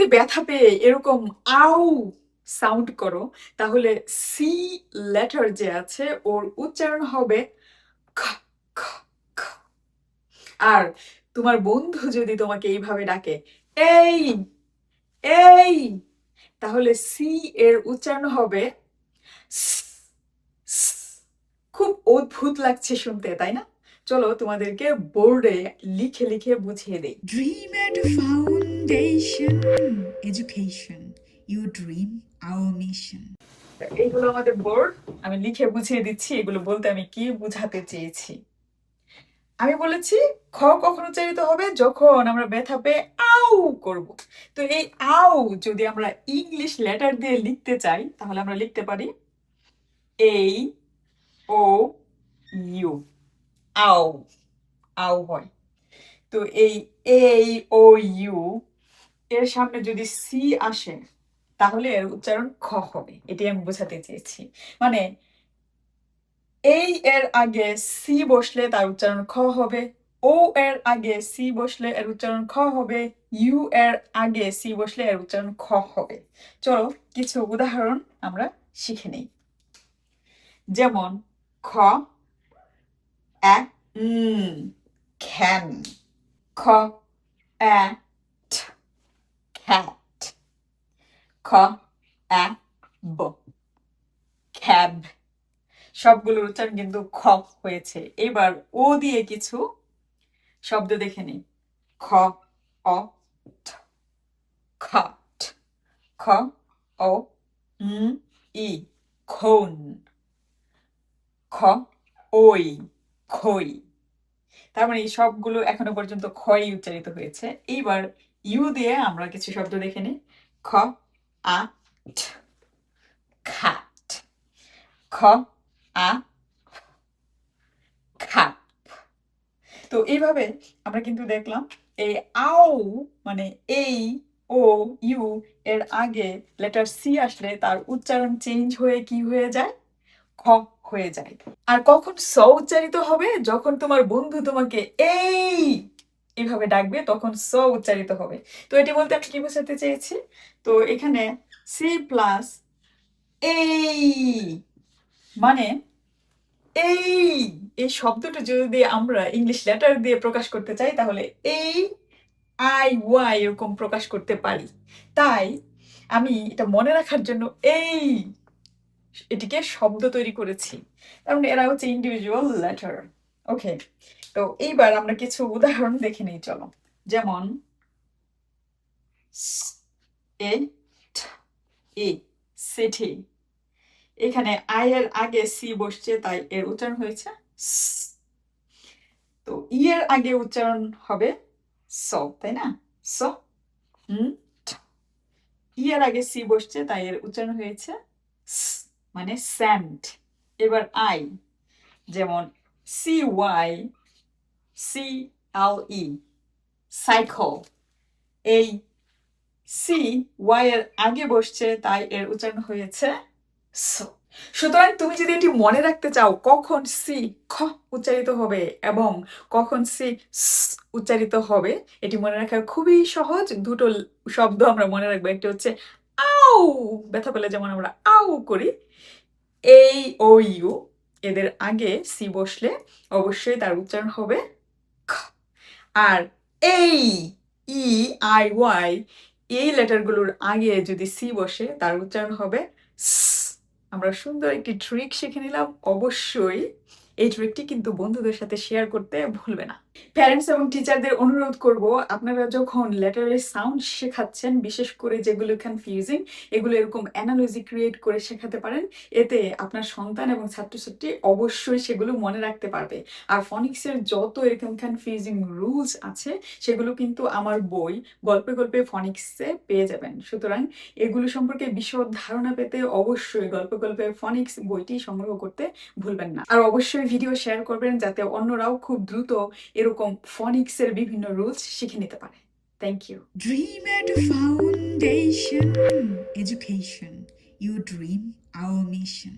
যদি ব্যথা পেয়ে এরকম আউ সাউন্ড করো, তাহলে সি লেটার যে আছে ওর উচ্চারণ হবে খ খ খ। আর তোমার বন্ধু যদি তোমাকে এইভাবে ডাকে, এই এই, তাহলে সি এর উচ্চারণ হবে স, স। খুব অদ্ভুত লাগছে শুনতে, তাই না? চলো তোমাদেরকে বোর্ডে লিখে লিখে বুঝিয়ে দেই। Dream at Foundation Education. You dream, our mission. এইগুলো আমাদের বোর্ড, আমি লিখে বুঝিয়ে দিচ্ছি এগুলো বলতে আমি কি বুঝাতে চেয়েছি। আমি বলেছি খ কখন উচ্চারিত হবে, যখন আমরা ব্যথা পেয়ে আউ করব। তো এই আউ যদি আমরা ইংলিশ লেটার দিয়ে লিখতে চাই, তাহলে আমরা লিখতে পারি এই ও ইউ, আউ, আউ হয়। তো এই ও ইউ এর সামনে যদি সি আসে, তাহলে এর উচ্চারণ খ হবে। এটি আমি বোঝাতে চেয়েছি। মানে এই এর আগে সি বসলে তার উচ্চারণ খ হবে, ও এর আগে সি বসলে এর উচ্চারণ খ হবে, ইউ এর আগে সি বসলে এর উচ্চারণ খ হবে। চলো কিছু উদাহরণ আমরা শিখে নেই। যেমন খ ক্যান, খ cat, খ ব ক্যাব। সবগুলোর উচ্চারণ কিন্তু খ হয়েছে। এবার ও দিয়ে কিছু শব্দ দেখে নিই। খ অ খাট, খ ও ই খোন, খ ওই খই। তার মানে এই সবগুলো এখনো পর্যন্ত খই উচ্চারিত হয়েছে। এইবার ইউ দিয়ে আমরা কিছু শব্দ দেখে নিই। খ আ খাট, খ আ খাট। তো এইভাবে আমরা কিন্তু দেখলাম এই আও মানে এই ও ইউ এর আগে লেটার সি আসলে তার উচ্চারণ চেঞ্জ হয়ে কি হয়ে যায়, খ হয়ে যায়। আর কখন স উচ্চারিত হবে, যখন তোমার বন্ধু তোমাকে এই এইভাবে ডাকবে তখন স উচ্চারিত হবে। তো এটি বলতে আমি কি বোঝাতে চেয়েছি, তো এখানে সি প্লাস এই মানে এই এই শব্দটা যদি আমরা ইংলিশ লেটার দিয়ে প্রকাশ করতে চাই, তাহলে এই আই ওয়াই এরকম প্রকাশ করতে পারি। তাই আমি এটা মনে রাখার জন্য এটিকে শব্দ তৈরি করেছি। তার মানে এরা হচ্ছে ইন্ডিভিজুয়াল লেটার। ওকে, তো এইবার আমরা কিছু উদাহরণ দেখে নিই চলো। যেমন সিটি, এখানে আই এর আগে সি বসছে তাই এর উচ্চারণ হয়েছে স। তো ই এর আগে উচ্চারণ হবে স, তাই না? স ই এর আগে সি বসছে তাই এর উচ্চারণ হয়েছে স, মানে স্যান্ড। এবার আই, যেমন সি ওয়াই সি এল ই সাইকেল, এই সি ওয়াই এর আগে বসছে তাই এর উচ্চারণ হয়েছে স। সুতরাং তুমি যদি এটি মনে রাখতে চাও কখন সি খ উচ্চারিত হবে এবং কখন সি উচ্চারিত হবে, এটি মনে রাখা খুবই সহজ। দুটো শব্দ আমরা মনে রাখবো, একটা হচ্ছে আউ, ব্যথা পেলে যেমন আমরা আউ করি, এই ও ইউ এদের আগে সি বসলে অবশ্যই তার উচ্চারণ হবে খ। আর এই ই আই ওয়াই এই লেটারগুলোর আগে যদি সি বসে তার উচ্চারণ হবে স। আমরা সুন্দর একটি ট্রিক শিখে নিলাম। অবশ্যই এই ট্রিকটি কিন্তু বন্ধুদের সাথে শেয়ার করতে ভুলবে না। প্যারেন্টস এবং টিচারদের অনুরোধ করব, আপনারা যখন লেটারের সাউন্ড শেখাচ্ছেন, বিশেষ করে যেগুলো কনফিউজিং, এগুলো এরকম অ্যানালজি ক্রিয়েট করে শেখাতে পারেন। এতে আপনার সন্তান এবং ছাত্রছাত্রী অবশ্যই সেগুলো মনে রাখতে পারবে। আর ফনিক্সের যত এরকম কনফিউজিং রুলস আছে সেগুলো কিন্তু আমার বই গল্পে গল্পে ফনিক্সে পেয়ে যাবেন। সুতরাং এগুলো সম্পর্কে বিশদ ধারণা পেতে অবশ্যই গল্পে গল্পে ফনিক্স বইটি সংগ্রহ করতে ভুলবেন না। আর অবশ্যই ভিডিও শেয়ার করবেন যাতে অন্যরাও খুব দ্রুত এরকম ফনিক্সের বিভিন্ন রুলস শিখে নিতে পারে। Thank you. Dream at Foundation Education. You dream, our mission.